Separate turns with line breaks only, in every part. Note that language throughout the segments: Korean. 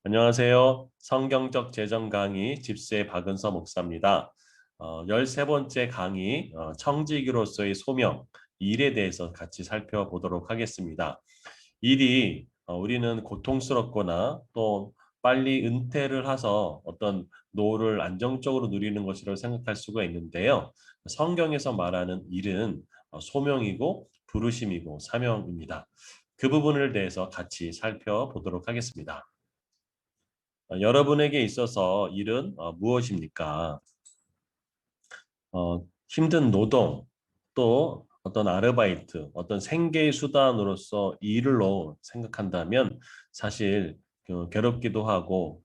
안녕하세요. 성경적 재정 강의 집세 박은서 목사입니다. 13번째 강의 청지기로서의 소명, 일에 대해서 같이 살펴보도록 하겠습니다. 일이 우리는 고통스럽거나 또 빨리 은퇴를 해서 어떤 노후를 안정적으로 누리는 것이라고 생각할 수가 있는데요. 성경에서 말하는 일은 소명이고 부르심이고 사명입니다. 그 부분을 대해서 같이 살펴보도록 하겠습니다. 여러분에게 있어서 일은 무엇입니까? 힘든 노동, 또 어떤 아르바이트, 어떤 생계의 수단으로서 일로 생각한다면 사실 괴롭기도 하고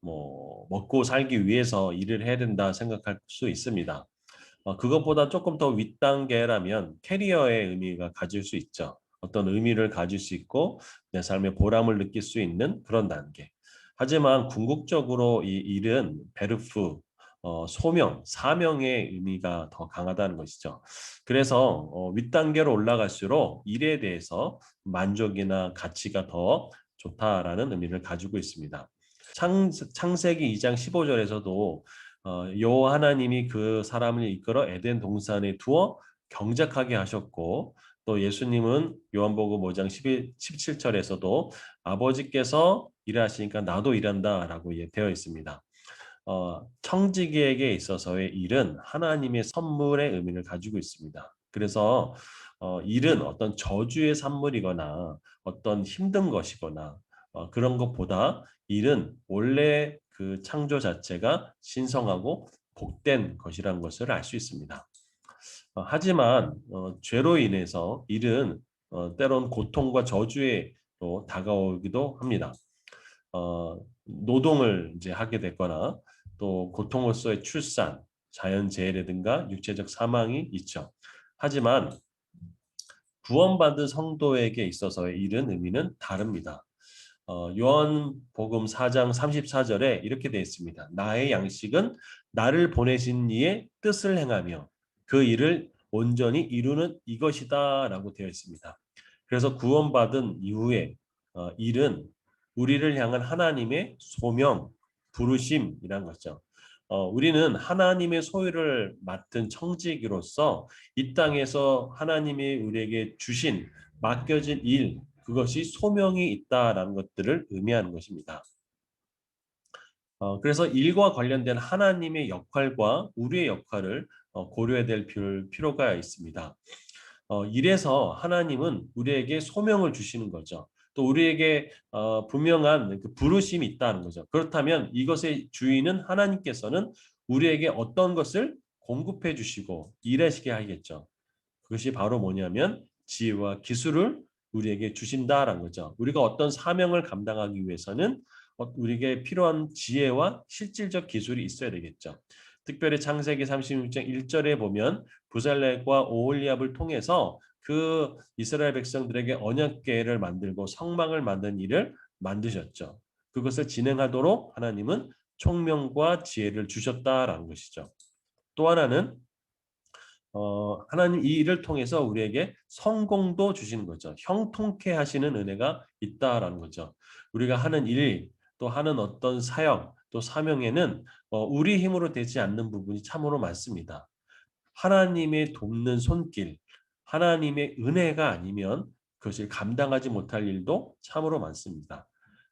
먹고 살기 위해서 일을 해야 된다 생각할 수 있습니다. 그것보다 조금 더 윗단계라면 캐리어의 의미가 가질 수 있죠. 어떤 의미를 가질 수 있고 내 삶의 보람을 느낄 수 있는 그런 단계. 하지만 궁극적으로 이 일은 베르프, 소명, 사명의 의미가 더 강하다는 것이죠. 그래서 윗단계로 올라갈수록 일에 대해서 만족이나 가치가 더 좋다라는 의미를 가지고 있습니다. 창세기 2장 15절에서도 여호와 하나님이 그 사람을 이끌어 에덴 동산에 두어 경작하게 하셨고 또 예수님은 요한복음 5장 17절에서도 아버지께서 일하시니까 나도 일한다라고 되어 있습니다. 청지기에게 있어서의 일은 하나님의 선물의 의미를 가지고 있습니다. 그래서 일은 어떤 저주의 산물이거나 어떤 힘든 것이거나 그런 것보다 일은 원래 그 창조 자체가 신성하고 복된 것이라는 것을 알 수 있습니다. 하지만 죄로 인해서 일은 때론 고통과 저주에 또 다가오기도 합니다. 노동을 이제 하게 됐거나 또 고통으로서의 출산, 자연재해라든가 육체적 사망이 있죠. 하지만 구원받은 성도에게 있어서의 이런 의미는 다릅니다. 요한복음 4장 34절에 이렇게 되어 있습니다. 나의 양식은 나를 보내신 이의 뜻을 행하며 그 일을 온전히 이루는 이것이다 라고 되어 있습니다. 그래서 구원받은 이후에 일은 우리를 향한 하나님의 소명, 부르심이란 거죠. 우리는 하나님의 소유를 맡은 청지기로서 이 땅에서 하나님이 우리에게 주신 맡겨진 일, 그것이 소명이 있다라는 것들을 의미하는 것입니다. 그래서 일과 관련된 하나님의 역할과 우리의 역할을 고려해야 될 필요가 있습니다. 이래서 하나님은 우리에게 소명을 주시는 거죠. 또 우리에게 분명한 그 부르심이 있다는 거죠. 그렇다면 이것의 주인은 하나님께서는 우리에게 어떤 것을 공급해 주시고 일하시게 하겠죠. 그것이 바로 뭐냐면 지혜와 기술을 우리에게 주신다라는 거죠. 우리가 어떤 사명을 감당하기 위해서는 우리에게 필요한 지혜와 실질적 기술이 있어야 되겠죠. 특별히 창세기 36장 1절에 보면 부살렙과 오홀리압을 통해서 그 이스라엘 백성들에게 언약궤를 만들고 성막을 만든 일을 만드셨죠. 그것을 진행하도록 하나님은 총명과 지혜를 주셨다라는 것이죠. 또 하나는 하나님 이 일을 통해서 우리에게 성공도 주시는 거죠. 형통케 하시는 은혜가 있다라는 거죠. 우리가 하는 일, 또 하는 어떤 사역, 또 사명에는 우리 힘으로 되지 않는 부분이 참으로 많습니다. 하나님의 돕는 손길, 하나님의 은혜가 아니면 그것을 감당하지 못할 일도 참으로 많습니다.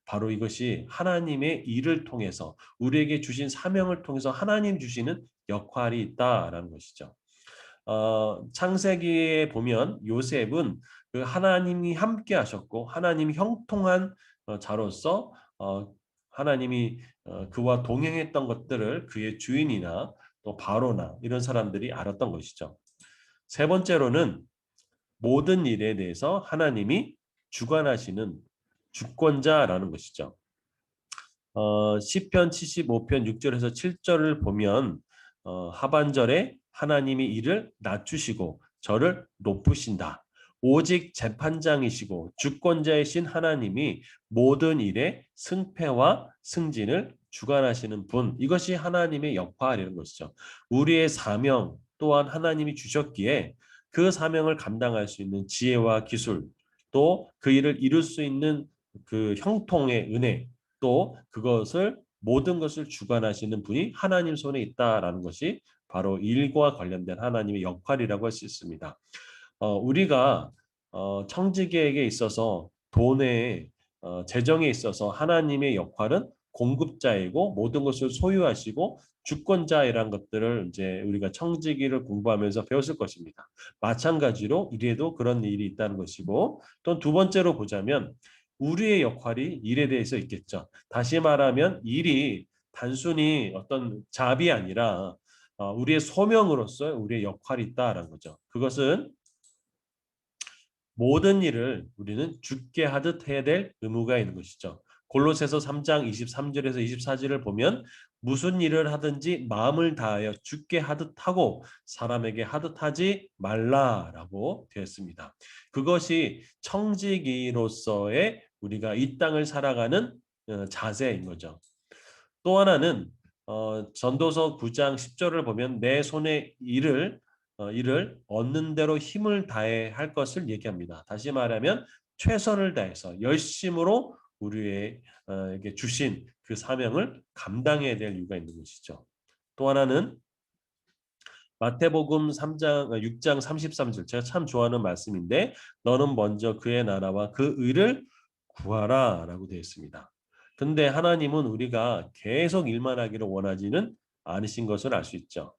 바로 이것이 하나님의 일을 통해서 우리에게 주신 사명을 통해서 하나님 주시는 역할이 있다라는 것이죠. 창세기에 보면 요셉은 그 하나님이 함께 하셨고 하나님 형통한 자로서 하나님이 그와 동행했던 것들을 그의 주인이나 또 바로나 이런 사람들이 알았던 것이죠. 세 번째로는 모든 일에 대해서 하나님이 주관하시는 주권자라는 것이죠. 시편 75편 6절에서 7절을 보면 하반절에 하나님이 이를 낮추시고 저를 높으신다. 오직 재판장이시고 주권자이신 하나님이 모든 일에 승패와 승진을 주관하시는 분. 이것이 하나님의 역할이라는 것이죠. 우리의 사명 또한 하나님이 주셨기에 그 사명을 감당할 수 있는 지혜와 기술, 또 그 일을 이룰 수 있는 그 형통의 은혜, 또 그것을 모든 것을 주관하시는 분이 하나님 손에 있다라는 것이 바로 일과 관련된 하나님의 역할이라고 할 수 있습니다. 우리가 청지기에게 있어서 돈의 재정에 있어서 하나님의 역할은 공급자이고 모든 것을 소유하시고 주권자이란 것들을 이제 우리가 청지기를 공부하면서 배웠을 것입니다. 마찬가지로 일에도 그런 일이 있다는 것이고 또 두 번째로 보자면 우리의 역할이 일에 대해서 있겠죠. 다시 말하면 일이 단순히 어떤 잡이 아니라 우리의 소명으로서 우리의 역할이 있다라는 거죠. 그것은 모든 일을 우리는 주께 하듯 해야 될 의무가 있는 것이죠. 골로새서 3장 23절에서 24절을 보면 무슨 일을 하든지 마음을 다하여 주께 하듯 하고 사람에게 하듯 하지 말라라고 되어 있습니다. 그것이 청지기로서의 우리가 이 땅을 살아가는 자세인 거죠. 또 하나는 전도서 9장 10절을 보면 내 손에 일을 얻는 대로 힘을 다해 할 것을 얘기합니다. 다시 말하면 최선을 다해서 열심으로 우리에게 주신 그 사명을 감당해야 될 이유가 있는 것이죠. 또 하나는 마태복음 6장 33절 제가 참 좋아하는 말씀인데 너는 먼저 그의 나라와 그 의를 구하라라고 되어 있습니다. 근데 하나님은 우리가 계속 일만 하기를 원하지는 않으신 것을 알 수 있죠.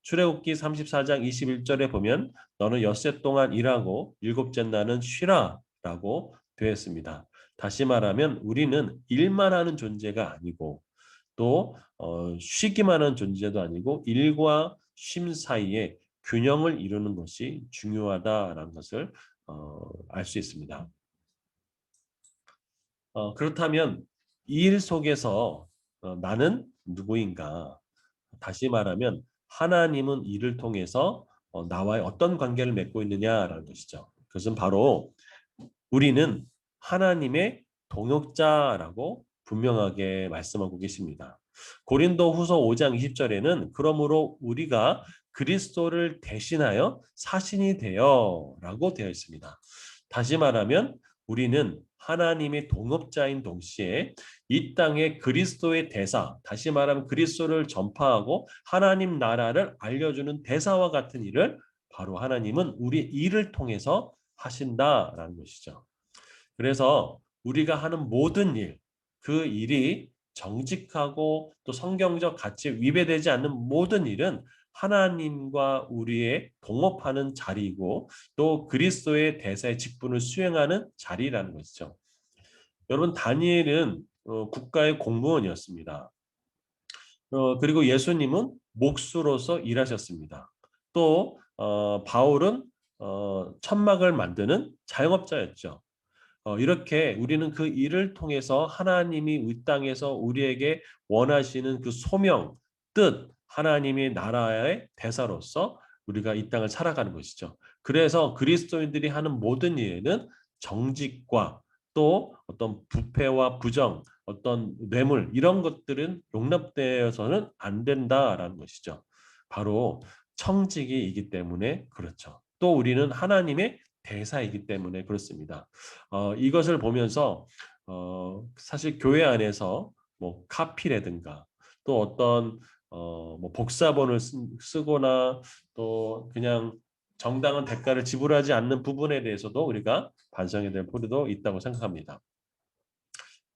출애굽기 34장 21절에 보면 너는 엿새 동안 일하고 일곱째 날은 쉬라라고 되어 있습니다. 다시 말하면 우리는 일만 하는 존재가 아니고 또 쉬기만 한 존재도 아니고 일과 쉼 사이에 균형을 이루는 것이 중요하다라는 것을 알 수 있습니다. 그렇다면 이 일 속에서 나는 누구인가? 다시 말하면 하나님은 이를 통해서 나와의 어떤 관계를 맺고 있느냐라는 것이죠. 그것은 바로 우리는 하나님의 동역자라고 분명하게 말씀하고 계십니다. 고린도후서 5장 20절에는 그러므로 우리가 그리스도를 대신하여 사신이 되어라고 되어 있습니다. 다시 말하면 우리는 하나님의 동업자인 동시에 이 땅에 그리스도의 대사, 다시 말하면 그리스도를 전파하고 하나님 나라를 알려주는 대사와 같은 일을 바로 하나님은 우리 일을 통해서 하신다라는 것이죠. 그래서 우리가 하는 모든 일, 그 일이 정직하고 또 성경적 가치에 위배되지 않는 모든 일은 하나님과 우리의 동업하는 자리이고 또 그리스도의 대사의 직분을 수행하는 자리라는 것이죠. 여러분 다니엘은 국가의 공무원이었습니다. 그리고 예수님은 목수로서 일하셨습니다. 또 바울은 천막을 만드는 자영업자였죠. 이렇게 우리는 그 일을 통해서 하나님이 이 땅에서 우리에게 원하시는 그 소명, 뜻, 하나님의 나라의 대사로서 우리가 이 땅을 살아가는 것이죠. 그래서 그리스도인들이 하는 모든 일에는 정직과 또 어떤 부패와 부정, 어떤 뇌물 이런 것들은 용납되어서는 안 된다라는 것이죠. 바로 청직이기 때문에 그렇죠. 또 우리는 하나님의 대사이기 때문에 그렇습니다. 이것을 보면서 사실 교회 안에서 뭐 카피라든가 또 어떤 뭐 복사본을 쓰거나 또 그냥 정당한 대가를 지불하지 않는 부분에 대해서도 우리가 반성해야 될 필요도 있다고 생각합니다.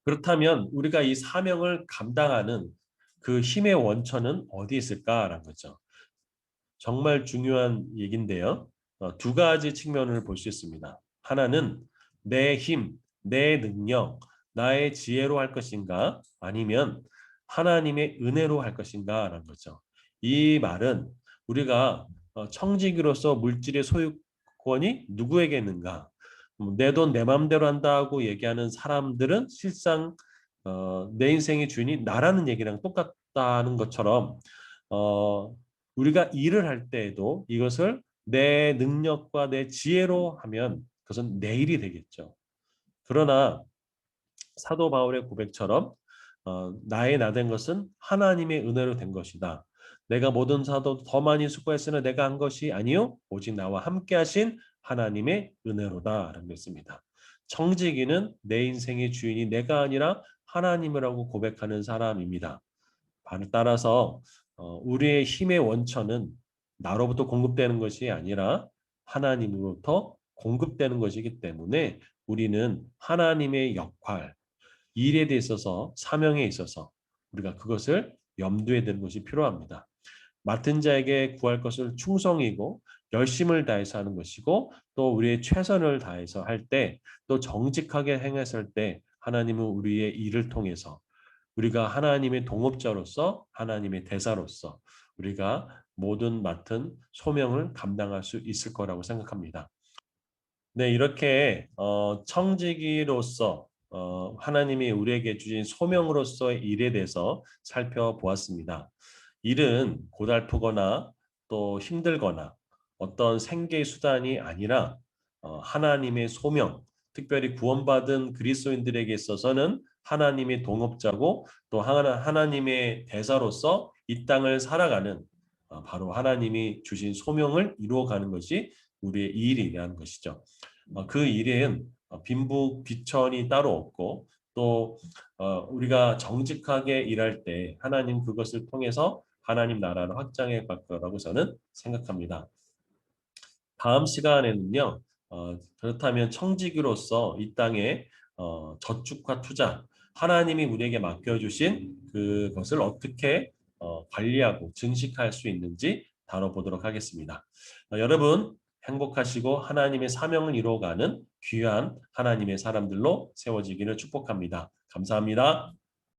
그렇다면 우리가 이 사명을 감당하는 그 힘의 원천은 어디 있을까라는 거죠. 정말 중요한 얘기인데요. 두 가지 측면을 볼 수 있습니다. 하나는 내 힘, 내 능력, 나의 지혜로 할 것인가 아니면 하나님의 은혜로 할 것인가라는 거죠. 이 말은 우리가 청지기로서 물질의 소유권이 누구에게 있는가? 내 돈 내 맘대로 한다고 얘기하는 사람들은 실상 내 인생의 주인이 나라는 얘기랑 똑같다는 것처럼 어, 우리가 일을 할 때에도 이것을 내 능력과 내 지혜로 하면 그것은 내 일이 되겠죠. 그러나 사도 바울의 고백처럼 나의 나 된 것은 하나님의 은혜로 된 것이다. 내가 모든 사도 더 많이 수고했으나 내가 한 것이 아니요 오직 나와 함께 하신 하나님의 은혜로다라는 것입니다. 청지기는 내 인생의 주인이 내가 아니라 하나님이라고 고백하는 사람입니다. 따라서 우리의 힘의 원천은 나로부터 공급되는 것이 아니라 하나님으로부터 공급되는 것이기 때문에 우리는 하나님의 역할, 일에 대 있어서 사명에 있어서 우리가 그것을 염두에 두는 것이 필요합니다. 맡은 자에게 구할 것을 충성이고 열심을 다해서 하는 것이고 또 우리의 최선을 다해서 할 때 또 정직하게 행했을 때 하나님은 우리의 일을 통해서 우리가 하나님의 동업자로서 하나님의 대사로서 우리가 모든 맡은 소명을 감당할 수 있을 거라고 생각합니다. 네, 이렇게 청지기로서 하나님이 우리에게 주신 소명으로서의 일에 대해서 살펴보았습니다. 일은 고달프거나 또 힘들거나 어떤 생계 수단이 아니라 하나님의 소명, 특별히 구원받은 그리스도인들에게 있어서는 하나님의 동업자고 또 하나님의 대사로서 이 땅을 살아가는 바로 하나님이 주신 소명을 이루어가는 것이 우리의 일이라는 것이죠. 그 일은 빈부 비천이 따로 없고 또 우리가 정직하게 일할 때 하나님 그것을 통해서 하나님 나라를 확장해 갈 거라고 저는 생각합니다. 다음 시간에는요. 그렇다면 청지기로서 이 땅에 저축과 투자, 하나님이 우리에게 맡겨주신 그것을 어떻게 관리하고 증식할 수 있는지 다뤄보도록 하겠습니다. 여러분 행복하시고 하나님의 사명을 이루어가는 귀한 하나님의 사람들로 세워지기를 축복합니다. 감사합니다.